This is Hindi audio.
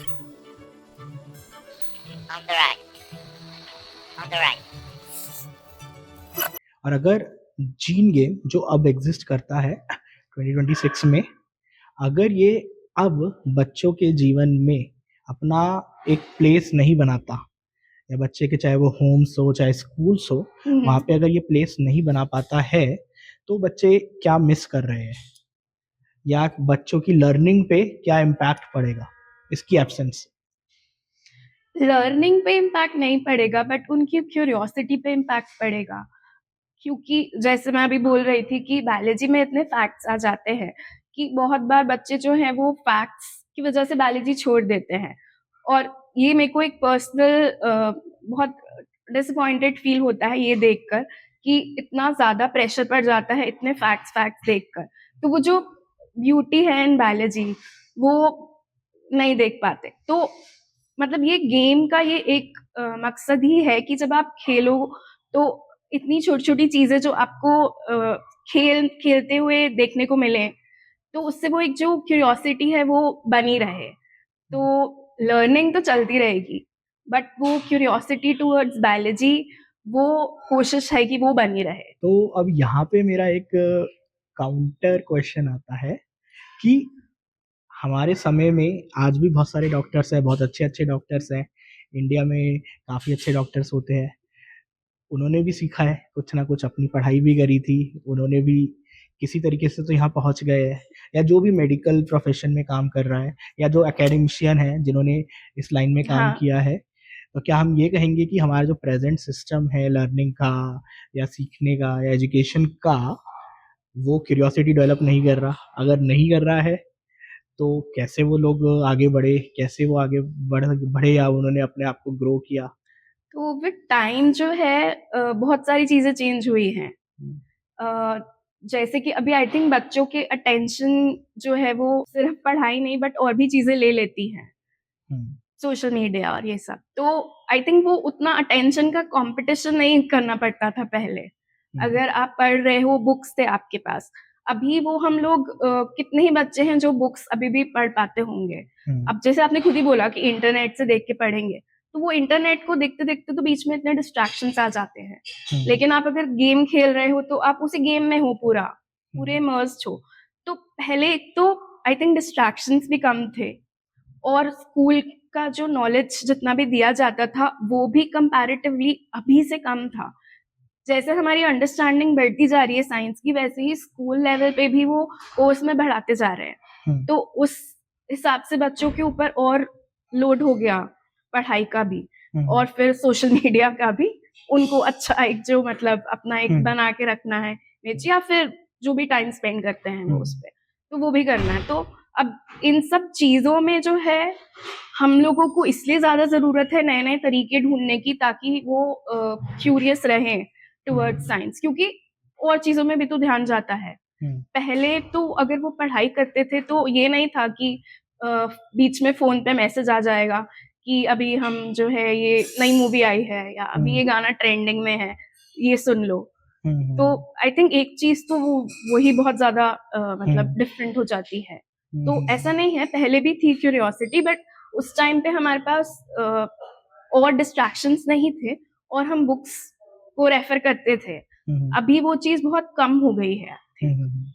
On the right. On the right. और अगर जीन गेम जो अब एग्जिस्ट करता है 2026 में, अगर ये अब बच्चों के जीवन में अपना एक प्लेस नहीं बनाता, या बच्चे के चाहे वो होम्स हो चाहे स्कूल्स हो, वहाँ पे अगर ये प्लेस नहीं बना पाता है, तो बच्चे क्या मिस कर रहे हैं, या बच्चों की लर्निंग पे क्या इम्पैक्ट पड़ेगा इसकी एब्सेंस। लर्निंग पे इम्पैक्ट नहीं पड़ेगा, बट उनकी क्यूरियोसिटी पे इम्पैक्ट पड़ेगा। क्योंकि जैसे मैं अभी बोल रही थी कि बायोलॉजी में इतने फैक्ट्स आ जाते हैं कि बहुत बार बच्चे जो हैं वो फैक्ट्स की वजह से बायोलॉजी छोड़ देते हैं। और ये मेरे को एक पर्सनल बहुत डिसअपॉइंटेड फील होता है ये देखकर कि इतना ज़्यादा प्रेशर पड़ जाता है इतने फैक्ट्स देखकर। तो वो जो ब्यूटी है इन बायोलॉजी वो नहीं देख पाते। तो मतलब ये गेम का ये एक मकसद ही है कि जब आप खेलो तो इतनी छोटी-छोटी चीज़ें जो आपको खेलते हुए देखने को मिलें, तो उससे वो एक जो क्यूरियोसिटी है वो बनी रहे। तो लर्निंग तो चलती रहेगी, बट वो क्यूरियोसिटी टुवर्ड्स बायोलॉजी वो कोशिश है कि वो बनी रहे। तो अब यहाँ पे मेरा एक काउंटर क्वेश्चन आता है कि हमारे समय में आज भी बहुत सारे डॉक्टर्स हैं, बहुत अच्छे-अच्छे डॉक्टर्स हैं। इंडिया में काफ़ी अच्छे डॉक्टर्स होते हैं। उन्होंने भी सीखा है, कुछ ना कुछ अपनी पढ़ाई भी करी थी, उन्होंने भी किसी तरीके से तो यहाँ पहुँच गए हैं, या जो भी मेडिकल प्रोफ़ेशन में काम कर रहा है, या जो एकेडमिशियन हैं, जिन्होंने इस लाइन में काम हाँ। किया है। तो क्या हम ये कहेंगे कि हमारा जो प्रेज़ेंट सिस्टम है लर्निंग का या सीखने का या एजुकेशन का, वो क्यूरियोसिटी डेवलप नहीं कर रहा? अगर नहीं कर रहा है, तो कैसे वो लोग आगे बढ़े? कैसे वो आगे बढ़े या उन्होंने अपने आप को ग्रो किया? तो विद टाइम जो है बहुत सारी चीज़ें चेंज हुई हैं। अ, जैसे कि अभी आई थिंक बच्चों के अटेंशन जो है वो सिर्फ पढ़ाई नहीं बट और भी चीज़ें ले लेती हैं, हुँ, सोशल मीडिया और ये सब। तो आई थिंक वो उतना अटेंशन का कॉम्पिटिशन नहीं करना पड़ता था पहले। हुँ, अगर आप पढ़ रहे हो, बुक्स थे आपके पास। अभी वो हम लोग कितने ही बच्चे हैं जो बुक्स अभी भी पढ़ पाते होंगे। हुँ, अब जैसे आपने खुद ही बोला कि इंटरनेट से देख के पढ़ेंगे, तो वो इंटरनेट को देखते-देखते तो बीच में इतने डिस्ट्रैक्शंस आ जाते हैं। हुँ, लेकिन आप अगर गेम खेल रहे हो तो आप उसी गेम में हो पूरा, पूरे हुँ, इमर्स्ड हो। तो पहले एक तो आई थिंक डिस्ट्रैक्शंस भी कम थे और स्कूल का जो नॉलेज जितना भी दिया जाता था, वो भी कंपैरेटिवली अभी से कम था। जैसे हमारी अंडरस्टैंडिंग बढ़ती जा रही है साइंस की, वैसे ही स्कूल लेवल पे भी वो कोर्स में बढ़ाते जा रहे हैं। हुँ, तो उस हिसाब से बच्चों के ऊपर और लोड हो गया पढ़ाई का भी हुँ, और फिर सोशल मीडिया का भी। उनको अच्छा एक जो मतलब अपना एक हुँ, बना के रखना है इमेज या फिर जो भी टाइम स्पेंड करते हैं वो हुँ, उस पे, तो वो भी करना है। तो अब इन सब चीज़ों में जो है हम लोगों को इसलिए ज़्यादा ज़रूरत है नए-नए तरीके ढूँढने की ताकि वो क्यूरियस रहें टुवर्ड्स साइंस, क्योंकि और चीज़ों में भी तो ध्यान जाता है। हुँ, पहले तो अगर वो पढ़ाई करते थे तो ये नहीं था कि अ, बीच में फ़ोन पे मैसेज आ जाएगा कि अभी हम जो है ये नई मूवी आई है या अभी ये हुँ, गाना ट्रेंडिंग में है, ये सुन लो। हुँ, तो हुँ, आई थिंक एक चीज़ तो वो वही बहुत ज़्यादा मतलब हुँ, डिफरेंट हो जाती है। हुँ, तो ऐसा नहीं है, पहले भी थी क्यूरियोसिटी बट उस टाइम पे हमारे पास और डिस्ट्रैक्शंस नहीं थे और हम बुक्स को रेफर करते थे। हुँ, अभी वो चीज़ बहुत कम हो गई है आई हुँ, थिंक। हुँ।